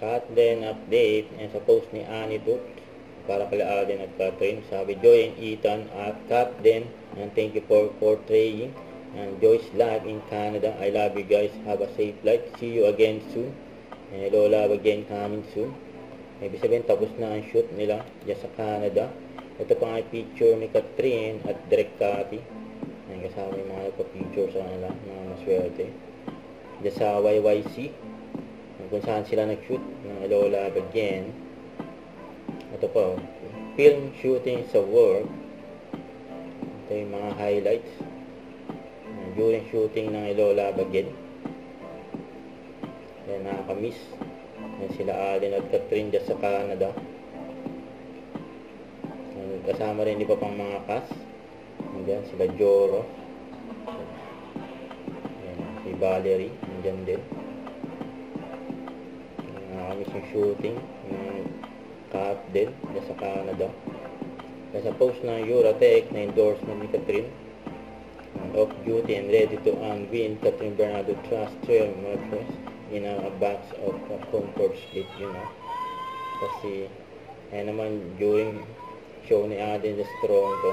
Kathleen update and sa post ni Annie Duk para kay Alden at Catherine. Sabi Joy and Ethan at Kathleen, and thank you for portraying and Joy's life in Canada. I love you guys. Have a safe flight. See you again soon. And hello, love again coming soon. Ibig sabihin tapos na ang shoot nila dyan sa Canada. Ito pa nga picture ni Catherine at Direk Cathy. Ayan, kasama yung mga nagpa-picture sa kanila, mga maswerte. Dyan sa YYC, kung saan sila nag-shoot ng Hello Love Again. Ito po, film shooting sa work. Ito yung mga highlights during shooting ng Hello Love Again. Yan, nakakamiss. Yan sila Alden at Catherine dyan sa Canada. Yan, kasama rin iba pang mga cast. Yan sila Joro. Yan, si Valerie. Yan din. Nakakamiss yung shooting ng cut din dyan sa Canada. Sa post ng Euratech na endorsement ni Catherine, off duty and ready to unveil Catherine Bernardo Trust Trail mattress in a box of comfort sleep, you know. Kasi ayan naman during show ni Alden the Toronto,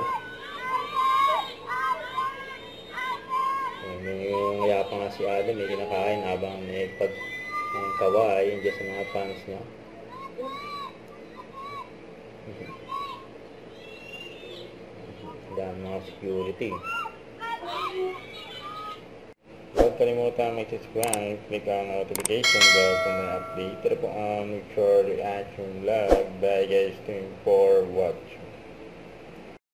yung yapa nga si Alden may kinakain habang pagkaway dyan sa mga fans niya. Dami mga security. Huwag kalimutan mag-subscribe, click ang notification bell kung may update. Ito po ang Mature Reaction Vlog. Bye guys, thank you for watching.